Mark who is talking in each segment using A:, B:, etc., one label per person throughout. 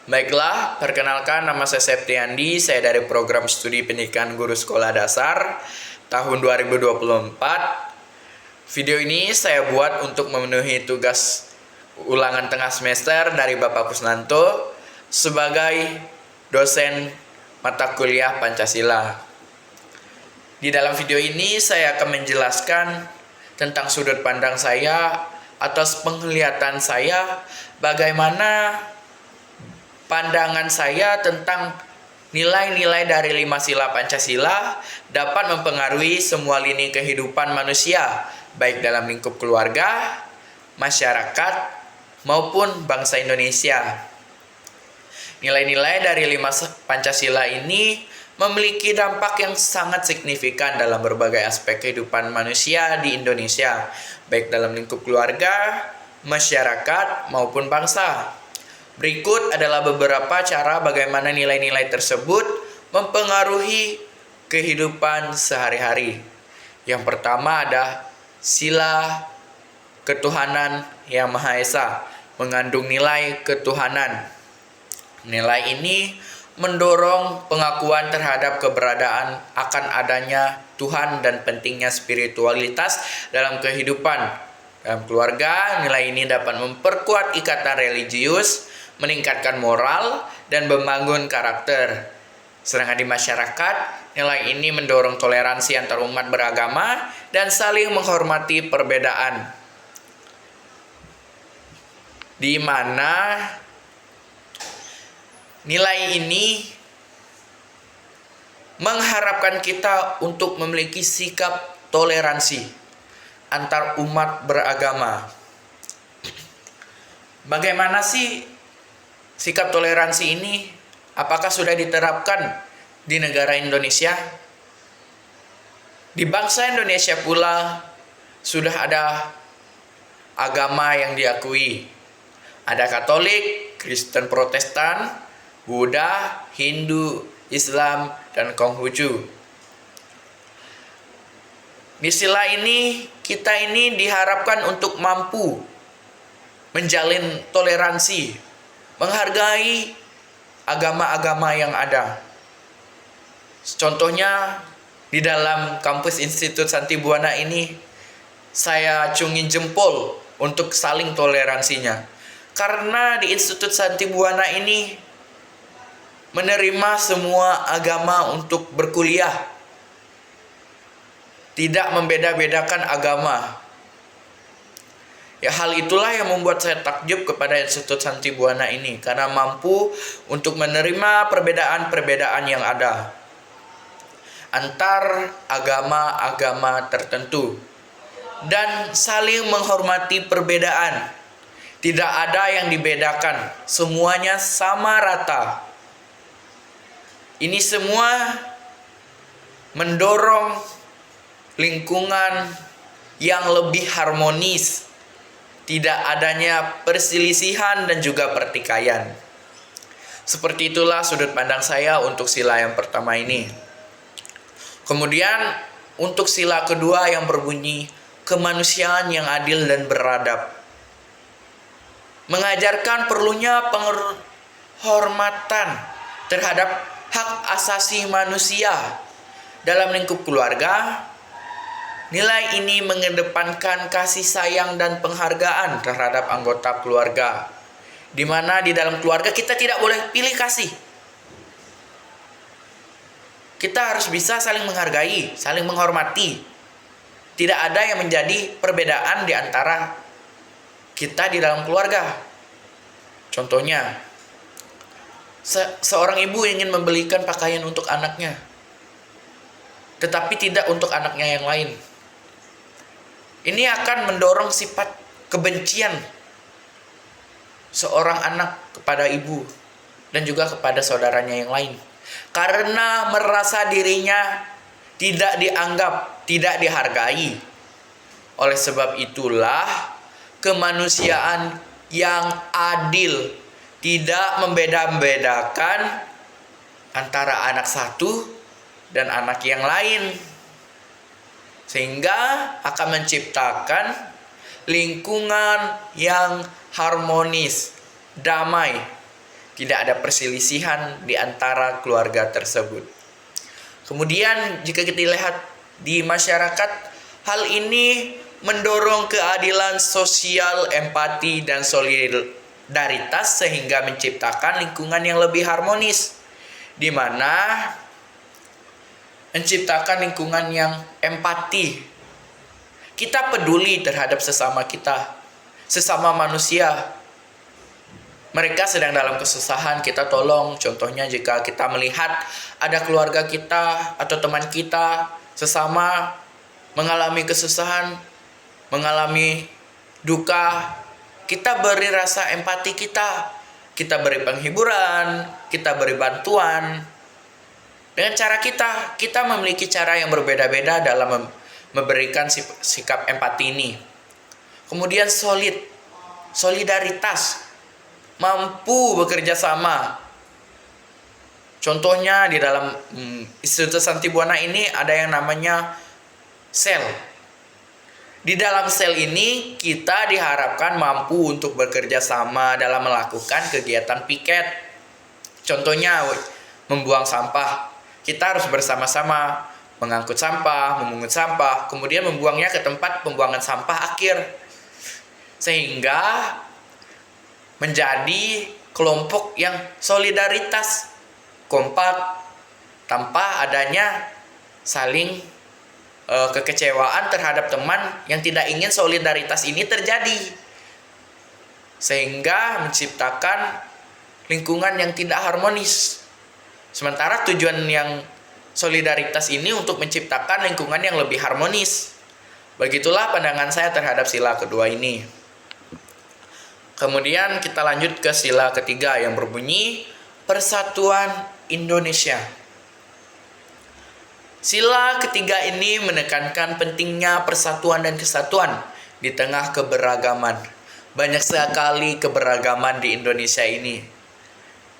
A: Baiklah, perkenalkan nama saya Septiandi, saya dari program studi pendidikan guru sekolah dasar tahun 2024. Video ini saya buat untuk memenuhi tugas ulangan tengah semester dari Bapak Kusnanto sebagai dosen mata kuliah Pancasila. Di dalam video ini saya akan menjelaskan tentang sudut pandang saya atau penglihatan saya bagaimana pandangan saya tentang nilai-nilai dari 5 sila Pancasila dapat mempengaruhi semua lini kehidupan manusia, baik dalam lingkup keluarga, masyarakat, maupun bangsa Indonesia. Nilai-nilai dari 5 Pancasila ini memiliki dampak yang sangat signifikan dalam berbagai aspek kehidupan manusia di Indonesia, baik dalam lingkup keluarga, masyarakat, maupun bangsa. Berikut adalah beberapa cara bagaimana nilai-nilai tersebut mempengaruhi kehidupan sehari-hari. Yang pertama ada sila ketuhanan yang Maha Esa, mengandung nilai ketuhanan. Nilai ini mendorong pengakuan terhadap keberadaan akan adanya Tuhan dan pentingnya spiritualitas dalam kehidupan. Dalam keluarga, nilai ini dapat memperkuat ikatan religius, meningkatkan moral, dan membangun karakter. Sedangkan di masyarakat, nilai ini mendorong toleransi antar umat beragama dan saling menghormati perbedaan. Di mana nilai ini mengharapkan kita untuk memiliki sikap toleransi antar umat beragama. Bagaimana sih sikap toleransi ini? Apakah sudah diterapkan di negara Indonesia? Di bangsa Indonesia pula sudah ada agama yang diakui. Ada Katolik, Kristen Protestan, Buddha, Hindu, Islam, dan Konghucu. Di sila ini, kita ini diharapkan untuk mampu menjalin toleransi, menghargai agama-agama yang ada. Contohnya di dalam kampus Institut Santi Buana ini saya acungin jempol untuk saling toleransinya. Karena di Institut Santi Buana ini menerima semua agama untuk berkuliah. Tidak membeda-bedakan agama. Ya, hal itulah yang membuat saya takjub kepada Institut Santi Buana ini, karena mampu untuk menerima perbedaan-perbedaan yang ada antar agama-agama tertentu dan saling menghormati perbedaan. Tidak ada yang dibedakan, semuanya sama rata. Ini semua mendorong lingkungan yang lebih harmonis, tidak adanya perselisihan dan juga pertikaian. Seperti itulah sudut pandang saya untuk sila yang pertama ini. Kemudian untuk sila kedua yang berbunyi kemanusiaan yang adil dan beradab, mengajarkan perlunya penghormatan terhadap hak asasi manusia dalam lingkup keluarga. Nilai ini mengedepankan kasih sayang dan penghargaan terhadap anggota keluarga, di mana di dalam keluarga kita tidak boleh pilih kasih. Kita harus bisa saling menghargai, saling menghormati. Tidak ada yang menjadi perbedaan di antara kita di dalam keluarga. Contohnya, seorang ibu ingin membelikan pakaian untuk anaknya, tetapi tidak untuk anaknya yang lain. Ini akan mendorong sifat kebencian seorang anak kepada ibu dan juga kepada saudaranya yang lain, karena merasa dirinya tidak dianggap, tidak dihargai. Oleh sebab itulah kemanusiaan yang adil tidak membeda-bedakan antara anak satu dan anak yang lain, sehingga akan menciptakan lingkungan yang harmonis, damai. tidak ada perselisihan di antara keluarga tersebut. Kemudian jika kita lihat di masyarakat, hal ini mendorong keadilan sosial, empati, dan solidaritas sehingga menciptakan lingkungan yang lebih harmonis, di mana menciptakan lingkungan yang empati. Kita peduli terhadap sesama kita, sesama manusia. Mereka sedang dalam kesusahan, kita tolong. Contohnya jika kita melihat ada keluarga kita atau teman kita sesama mengalami kesusahan, mengalami duka, kita beri rasa empati kita beri penghiburan, kita beri bantuan. Dengan cara kita memiliki cara yang berbeda-beda dalam memberikan sikap empati ini. Kemudian solidaritas, mampu bekerja sama. Contohnya di dalam Institut Santibuana ini ada yang namanya sel. Di dalam sel ini kita diharapkan mampu untuk bekerja sama dalam melakukan kegiatan piket. Contohnya membuang sampah. Kita harus bersama-sama mengangkut sampah, memungut sampah, kemudian membuangnya ke tempat pembuangan sampah akhir. Sehingga menjadi kelompok yang solidaritas, kompak, tanpa adanya saling kekecewaan terhadap teman yang tidak ingin solidaritas ini terjadi, sehingga menciptakan lingkungan yang tidak harmonis. Sementara tujuan yang solidaritas ini untuk menciptakan lingkungan yang lebih harmonis. Begitulah pandangan saya terhadap sila kedua ini. Kemudian kita lanjut ke sila ketiga yang berbunyi Persatuan Indonesia. Sila ketiga ini menekankan pentingnya persatuan dan kesatuan di tengah keberagaman. Banyak sekali keberagaman di Indonesia ini.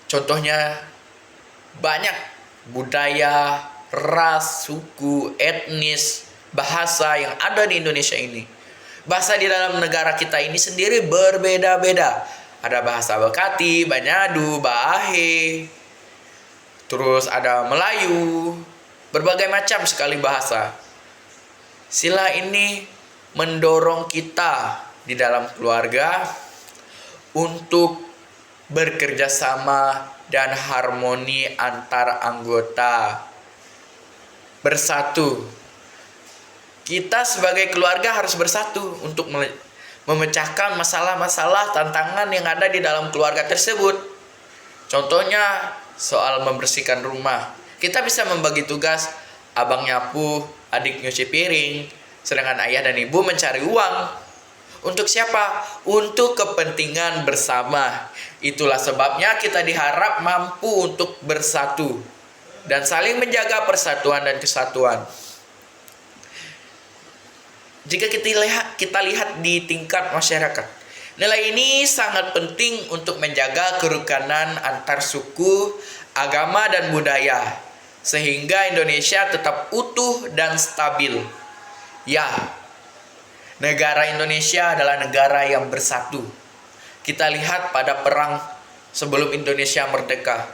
A: Contohnya banyak budaya, ras, suku, etnis, bahasa yang ada di Indonesia ini. Bahasa di dalam negara kita ini sendiri berbeda-beda. Ada bahasa Bekati, Banyadu, Bahe, terus ada Melayu, berbagai macam sekali bahasa. Sila ini mendorong kita di dalam keluarga untuk bekerja sama dan harmoni antar anggota, bersatu. Kita sebagai keluarga harus bersatu untuk memecahkan masalah-masalah, tantangan yang ada di dalam keluarga tersebut. Contohnya soal membersihkan rumah. Kita bisa membagi tugas, abang nyapu, adik nyuci piring, sedangkan ayah dan ibu mencari uang. Untuk siapa? Untuk kepentingan bersama. Itulah sebabnya kita diharap mampu untuk bersatu dan saling menjaga persatuan dan kesatuan. Jika kita lihat di tingkat masyarakat, nilai ini sangat penting untuk menjaga kerukunan antar suku, agama, dan budaya, sehingga Indonesia tetap utuh dan stabil. Ya, negara Indonesia adalah negara yang bersatu. Kita lihat pada perang sebelum Indonesia merdeka.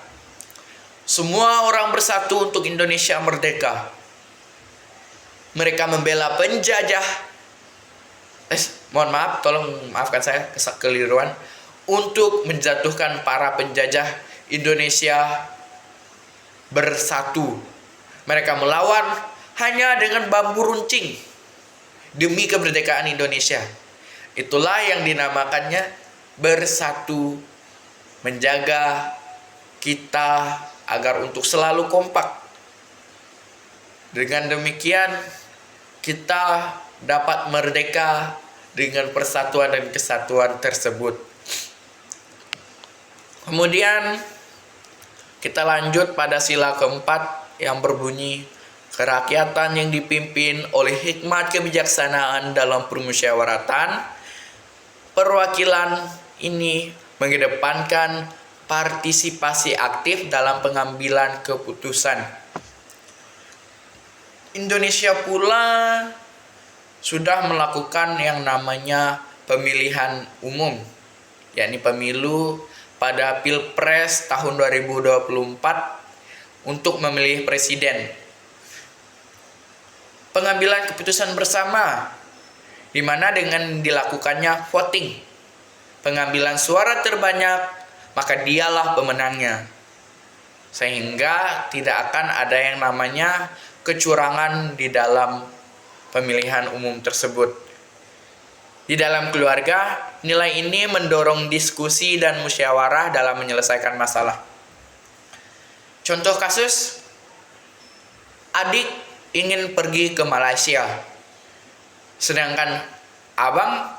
A: Semua orang bersatu untuk Indonesia merdeka. Mereka membela penjajah. Mohon maaf, tolong maafkan saya kekeliruan. Untuk menjatuhkan para penjajah Indonesia bersatu. Mereka melawan hanya dengan bambu runcing demi kemerdekaan Indonesia. Itulah yang dinamakannya bersatu, menjaga kita agar untuk selalu kompak. Dengan demikian kita dapat merdeka dengan persatuan dan kesatuan tersebut. Kemudian kita lanjut pada sila keempat yang berbunyi kerakyatan yang dipimpin oleh hikmat kebijaksanaan dalam permusyawaratan. Perwakilan ini mengedepankan partisipasi aktif dalam pengambilan keputusan. Indonesia pula sudah melakukan yang namanya pemilihan umum, yakni pemilu pada Pilpres tahun 2024 untuk memilih presiden. Pengambilan keputusan bersama, di mana dengan dilakukannya voting, pengambilan suara terbanyak, maka dialah pemenangnya. Sehingga tidak akan ada yang namanya kecurangan di dalam pemilihan umum tersebut. Di dalam keluarga, nilai ini mendorong diskusi dan musyawarah dalam menyelesaikan masalah. Contoh kasus, adik ingin pergi ke Malaysia, sedangkan abang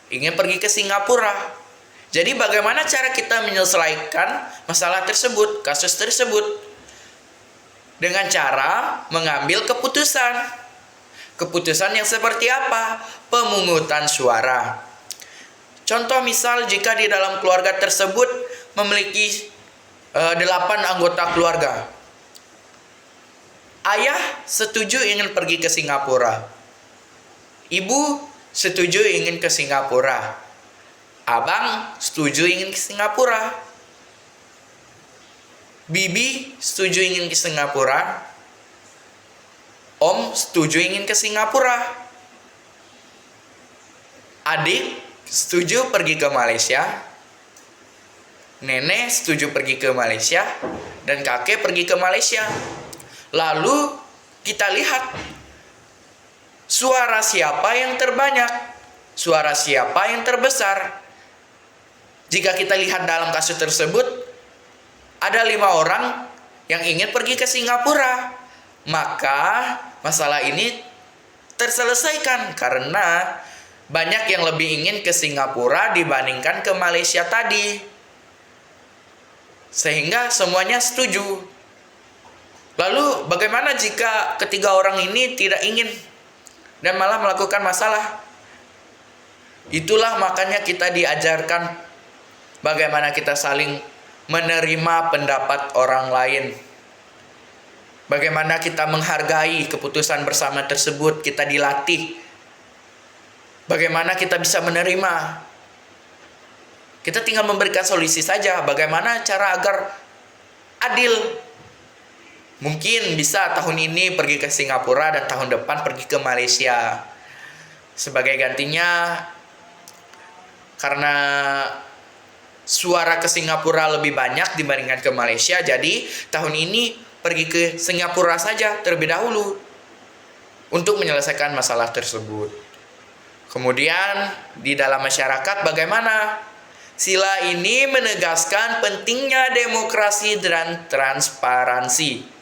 A: ingin pergi ke Singapura. Jadi bagaimana cara kita menyelesaikan masalah tersebut, kasus tersebut? Dengan cara mengambil keputusan. Keputusan yang seperti apa? Pemungutan suara. Contoh misal jika di dalam keluarga tersebut memiliki 8 anggota keluarga. Ayah setuju ingin pergi ke Singapura. Ibu setuju ingin ke Singapura. Abang setuju ingin ke Singapura. Bibi setuju ingin ke Singapura. Om setuju ingin ke Singapura. Adik setuju pergi ke Malaysia. Nenek setuju pergi ke Malaysia. Dan kakek pergi ke Malaysia. Lalu kita lihat suara siapa yang terbanyak, suara siapa yang terbesar. Jika kita lihat dalam kasus tersebut, ada 5 orang yang ingin pergi ke Singapura, maka masalah ini terselesaikan karena banyak yang lebih ingin ke Singapura dibandingkan ke Malaysia tadi. Sehingga semuanya setuju. Lalu bagaimana jika ketiga orang ini tidak ingin dan malah melakukan masalah? Itulah makanya kita diajarkan bagaimana kita saling menerima pendapat orang lain. Bagaimana kita menghargai keputusan bersama tersebut, kita dilatih. Bagaimana kita bisa menerima. Kita tinggal memberikan solusi saja. Bagaimana cara agar adil. Mungkin bisa tahun ini pergi ke Singapura dan tahun depan pergi ke Malaysia. Sebagai gantinya, karena suara ke Singapura lebih banyak dibandingkan ke Malaysia, jadi tahun ini pergi ke Singapura saja terlebih dahulu untuk menyelesaikan masalah tersebut. Kemudian di dalam masyarakat bagaimana? Sila ini menegaskan pentingnya demokrasi dan transparansi.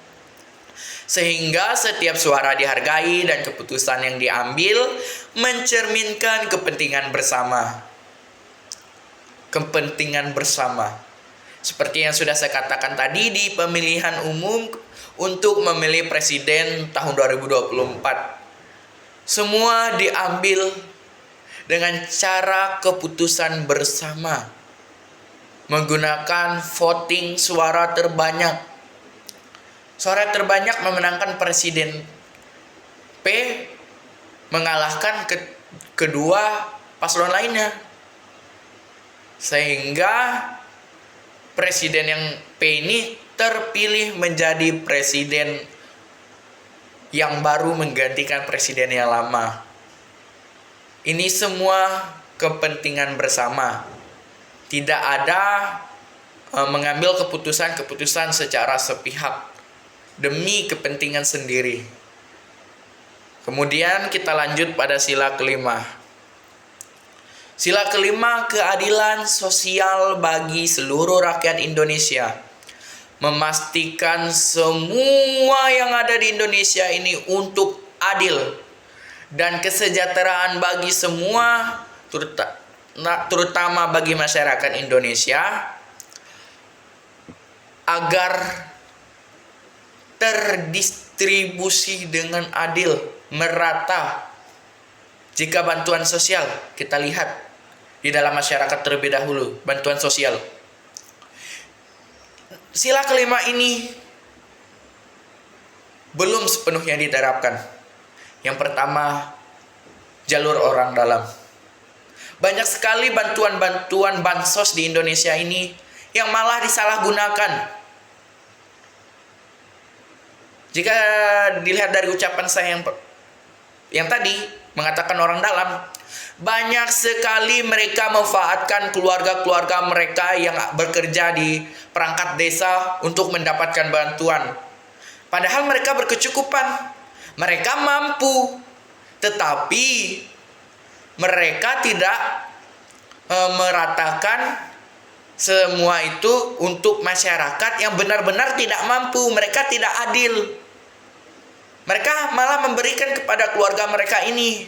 A: Sehingga setiap suara dihargai dan keputusan yang diambil mencerminkan kepentingan bersama. Kepentingan bersama. Seperti yang sudah saya katakan tadi di pemilihan umum untuk memilih presiden tahun 2024. Semua diambil dengan cara keputusan bersama, menggunakan voting suara terbanyak. Suara terbanyak memenangkan presiden P, mengalahkan kedua paslon lainnya. Sehingga presiden yang P ini terpilih menjadi presiden yang baru menggantikan presiden yang lama. Ini semua kepentingan bersama. Tidak ada mengambil keputusan-keputusan secara sepihak demi kepentingan sendiri. Kemudian kita lanjut pada sila kelima. Sila kelima, keadilan sosial bagi seluruh rakyat Indonesia. Memastikan semua yang ada di Indonesia ini untuk adil dan kesejahteraan bagi semua, terutama bagi masyarakat Indonesia, agar terdistribusi dengan adil, merata. Jika bantuan sosial, kita lihat di dalam masyarakat terlebih dahulu, bantuan sosial. Sila kelima ini belum sepenuhnya diterapkan. Yang pertama, jalur orang dalam. Banyak sekali bantuan-bantuan bansos di Indonesia ini yang malah disalahgunakan. Jika dilihat dari ucapan saya yang tadi mengatakan orang dalam, banyak sekali mereka memanfaatkan keluarga-keluarga mereka yang bekerja di perangkat desa untuk mendapatkan bantuan. Padahal mereka berkecukupan, mereka mampu, tetapi mereka tidak meratakan semua itu untuk masyarakat yang benar-benar tidak mampu. Mereka tidak adil. Mereka malah memberikan kepada keluarga mereka ini.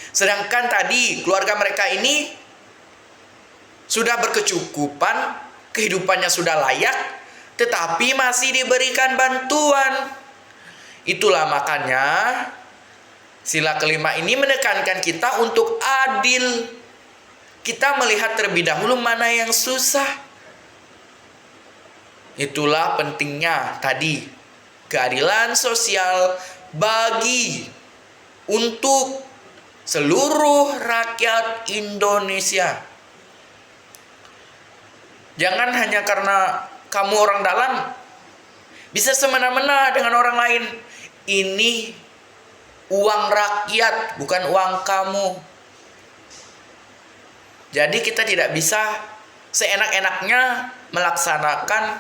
A: Sedangkan tadi keluarga mereka ini sudah berkecukupan, kehidupannya sudah layak, tetapi masih diberikan bantuan. Itulah makanya sila kelima ini menekankan kita untuk adil. Kita melihat terlebih dahulu mana yang susah. Itulah pentingnya tadi keadilan sosial untuk seluruh rakyat Indonesia. Jangan hanya karena kamu orang dalam bisa semena-mena dengan orang lain. Ini uang rakyat, bukan uang kamu. Jadi kita tidak bisa seenak-enaknya melaksanakan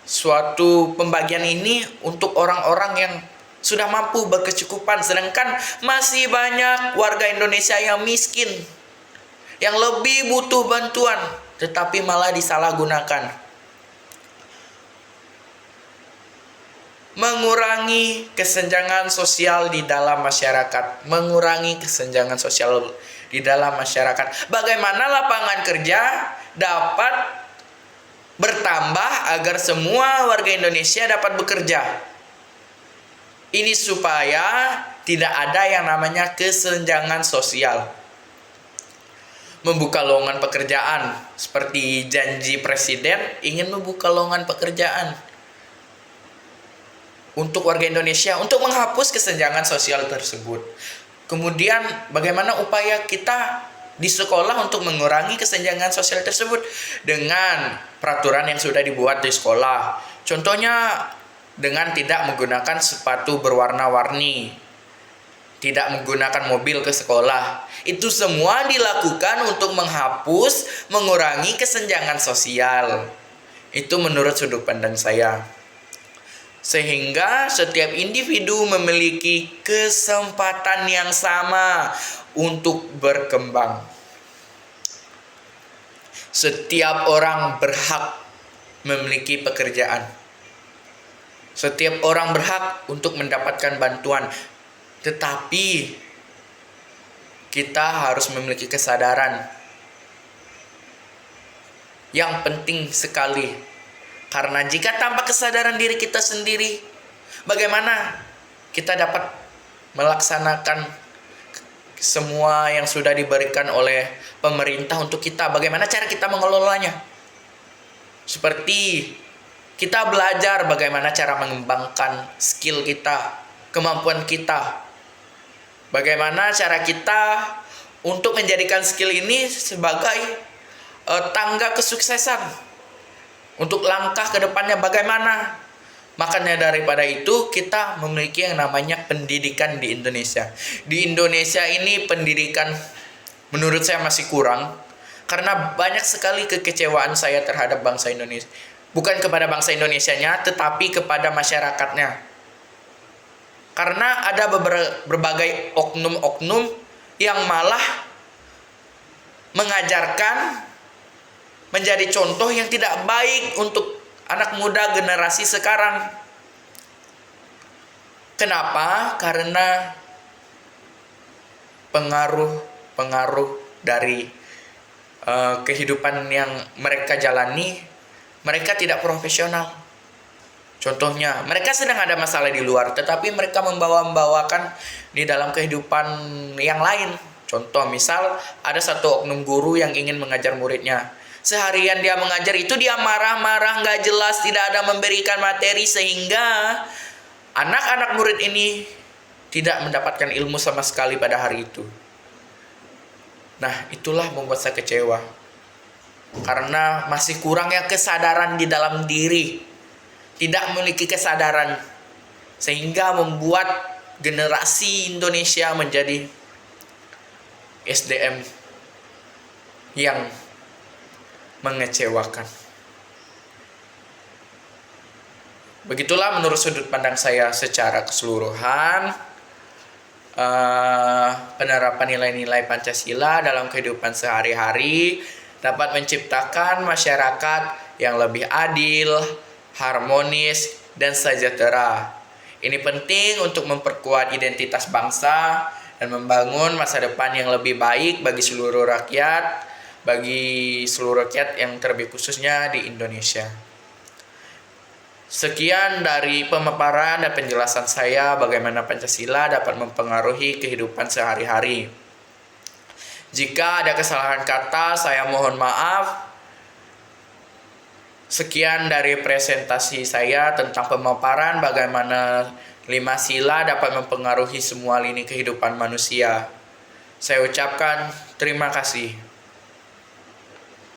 A: suatu pembagian ini untuk orang-orang yang sudah mampu berkecukupan, sedangkan masih banyak warga Indonesia yang miskin, yang lebih butuh bantuan, tetapi malah disalahgunakan. Mengurangi kesenjangan sosial di dalam masyarakat. Bagaimana lapangan kerja dapat bertambah agar semua warga Indonesia dapat bekerja. Ini supaya tidak ada yang namanya kesenjangan sosial. Membuka lowongan pekerjaan, seperti janji presiden ingin membuka lowongan pekerjaan untuk warga Indonesia, untuk menghapus kesenjangan sosial tersebut. Kemudian bagaimana upaya kita di sekolah untuk mengurangi kesenjangan sosial tersebut dengan peraturan yang sudah dibuat di sekolah. Contohnya dengan tidak menggunakan sepatu berwarna-warni, tidak menggunakan mobil ke sekolah. Itu semua dilakukan untuk mengurangi kesenjangan sosial. Itu menurut sudut pandang saya. Sehingga setiap individu memiliki kesempatan yang sama untuk berkembang. Setiap orang berhak memiliki pekerjaan. Setiap orang berhak untuk mendapatkan bantuan. Tetapi kita harus memiliki kesadaran yang penting sekali. Karena jika tanpa kesadaran diri kita sendiri, bagaimana kita dapat melaksanakan semua yang sudah diberikan oleh pemerintah untuk kita? Bagaimana cara kita mengelolanya? Seperti kita belajar bagaimana cara mengembangkan skill kita, kemampuan kita. Bagaimana cara kita untuk menjadikan skill ini sebagai tangga kesuksesan. Untuk langkah ke depannya bagaimana? Makanya daripada itu kita memiliki yang namanya pendidikan di Indonesia. Di Indonesia ini pendidikan menurut saya masih kurang. Karena banyak sekali kekecewaan saya terhadap bangsa Indonesia. Bukan kepada bangsa Indonesianya, tetapi kepada masyarakatnya. Karena ada berbagai oknum-oknum yang malah mengajarkan menjadi contoh yang tidak baik untuk anak muda generasi sekarang. Kenapa? Karena pengaruh dari kehidupan yang mereka jalani, mereka tidak profesional. Contohnya, mereka sedang ada masalah di luar, tetapi mereka membawakan di dalam kehidupan yang lain. Contoh, misal ada satu oknum guru yang ingin mengajar muridnya. Seharian dia mengajar itu dia marah-marah, gak jelas, tidak ada memberikan materi, sehingga anak-anak murid ini tidak mendapatkan ilmu sama sekali pada hari itu. Nah, itulah membuat saya kecewa. karena masih kurangnya kesadaran di dalam diri, tidak memiliki kesadaran, sehingga membuat generasi Indonesia menjadi SDM yang mengecewakan. Begitulah menurut sudut pandang saya secara keseluruhan. Penerapan nilai-nilai Pancasila dalam kehidupan sehari-hari dapat menciptakan masyarakat yang lebih adil, harmonis, dan sejahtera. Ini penting untuk memperkuat identitas bangsa dan membangun masa depan yang lebih baik bagi seluruh rakyat yang terlebih khususnya di Indonesia. Sekian dari pemaparan dan penjelasan saya bagaimana Pancasila dapat mempengaruhi kehidupan sehari-hari. Jika ada kesalahan kata, saya mohon maaf. Sekian dari presentasi saya tentang pemaparan bagaimana 5 sila dapat mempengaruhi semua lini kehidupan manusia. Saya ucapkan terima kasih.